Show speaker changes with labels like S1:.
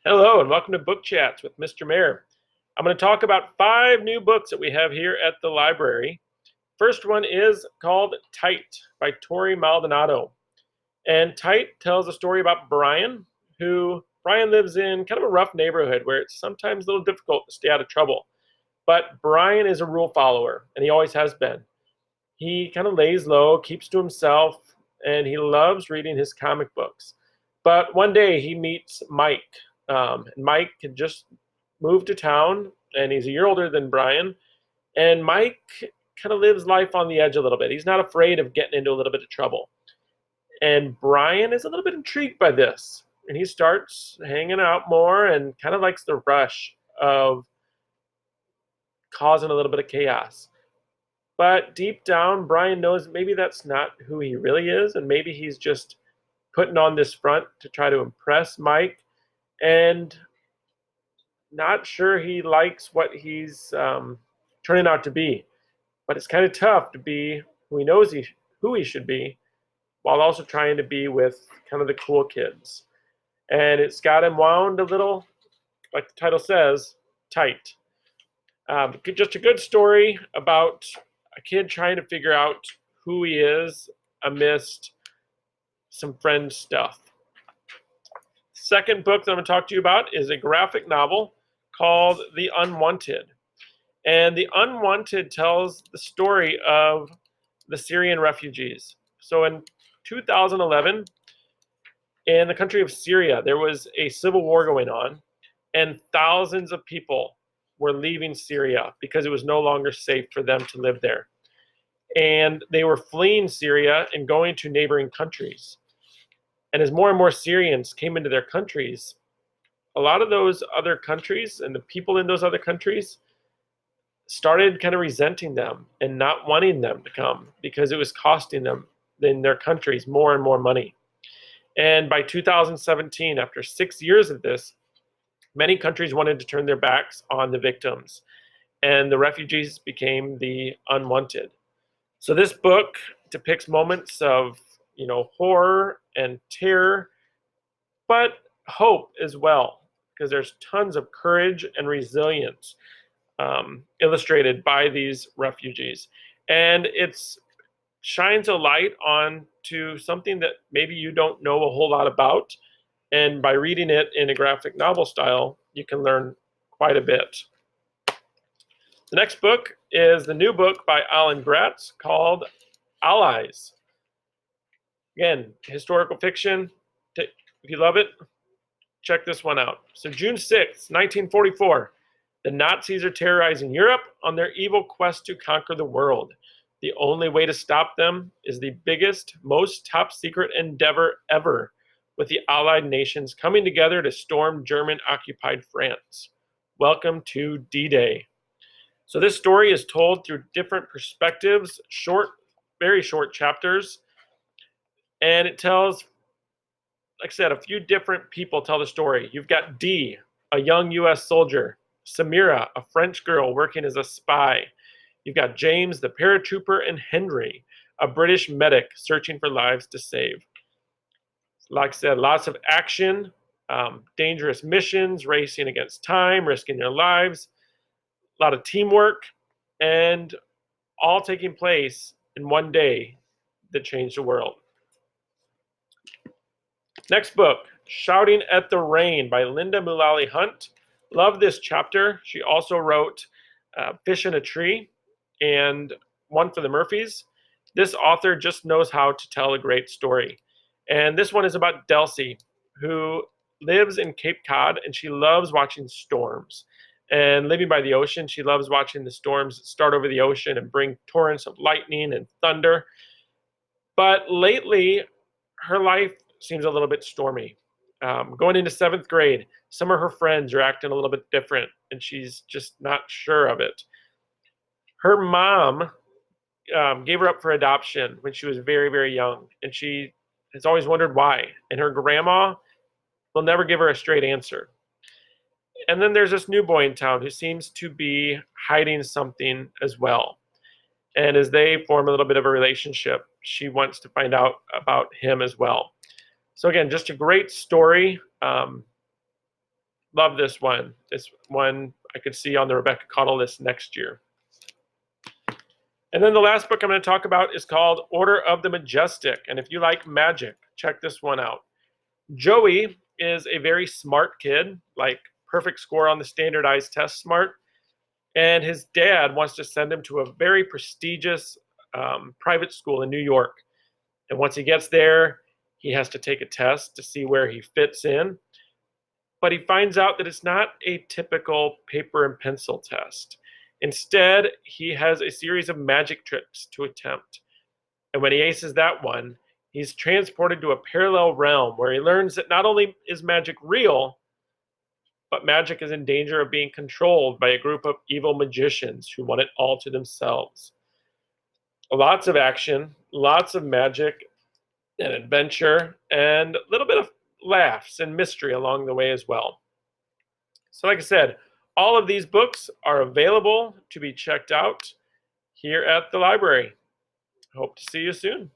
S1: Hello, and welcome to Book Chats with Mr. Mayor. I'm going to talk about 5 new books that we have here at the library. First one is called Tight by Torrey Maldonado. And Tight tells a story about Brian lives in kind of a rough neighborhood where it's sometimes a little difficult to stay out of trouble. But Brian is a rule follower, and he always has been. He kind of lays low, keeps to himself, and he loves reading his comic books. But one day he meets Mike. And Mike had just moved to town, and he's a year older than Brian. And Mike kind of lives life on the edge a little bit. He's not afraid of getting into a little bit of trouble. And Brian is a little bit intrigued by this. And he starts hanging out more and kind of likes the rush of causing a little bit of chaos. But deep down, Brian knows maybe that's not who he really is. And maybe he's just putting on this front to try to impress Mike. And not sure he likes what he's turning out to be. But it's kind of tough to be who he knows who he should be, while also trying to be with kind of the cool kids. And it's got him wound a little, like the title says, tight. Just a good story about a kid trying to figure out who he is amidst some friend stuff. Second book that I'm going to talk to you about is a graphic novel called The Unwanted. And The Unwanted tells the story of the Syrian refugees. So in 2011, in the country of Syria, there was a civil war going on, and thousands of people were leaving Syria because it was no longer safe for them to live there. And they were fleeing Syria and going to neighboring countries. And as more and more Syrians came into their countries, a lot of those other countries and the people in those other countries started kind of resenting them and not wanting them to come because it was costing them in their countries more and more money. And by 2017, after 6 years of this, many countries wanted to turn their backs on the victims, and the refugees became the unwanted. So this book depicts moments of horror and terror, but hope as well, because there's tons of courage and resilience illustrated by these refugees. And it shines a light on to something that maybe you don't know a whole lot about. And by reading it in a graphic novel style, you can learn quite a bit. The next book is the new book by Gratz called Allies. Again, historical fiction. If you love it, check this one out. So June 6th, 1944, the Nazis are terrorizing Europe on their evil quest to conquer the world. The only way to stop them is the biggest, most top secret endeavor ever, with the Allied nations coming together to storm German-occupied France. Welcome to D-Day. So this story is told through different perspectives, very short chapters, and it tells, like I said, a few different people tell the story. You've got Dee, a young U.S. soldier, Samira, a French girl working as a spy. You've got James, the paratrooper, and Henry, a British medic searching for lives to save. Like I said, lots of action, dangerous missions, racing against time, risking their lives, a lot of teamwork, and all taking place in one day that changed the world. Next book, Shouting at the Rain by Lynda Mullaly Hunt. Love this chapter. She also wrote Fish in a Tree and one for the Murphys. This author just knows how to tell a great story. And this one is about Delcy, who lives in Cape Cod, and she loves watching storms. And living by the ocean, she loves watching the storms start over the ocean and bring torrents of lightning and thunder. But lately, her life seems a little bit stormy. Going into 7th grade, some of her friends are acting a little bit different, and she's just not sure of it. Her mom gave her up for adoption when she was very, very young, and she has always wondered why. And her grandma will never give her a straight answer. And then there's this new boy in town who seems to be hiding something as well. And as they form a little bit of a relationship, she wants to find out about him as well. So again, just a great story. Love this one. This one I could see on the Rebecca Cottle list next year. And then the last book I'm going to talk about is called Order of the Majestic. And if you like magic, check this one out. Joey is a very smart kid, like perfect score on the standardized test smart. And his dad wants to send him to a very prestigious private school in New York. And once he gets there, he has to take a test to see where he fits in. But he finds out that it's not a typical paper and pencil test. Instead, he has a series of magic tricks to attempt. And when he aces that one, he's transported to a parallel realm where he learns that not only is magic real, but magic is in danger of being controlled by a group of evil magicians who want it all to themselves. Lots of action, lots of magic and adventure, and a little bit of laughs and mystery along the way as well. So like I said, all of these books are available to be checked out here at the library. Hope to see you soon.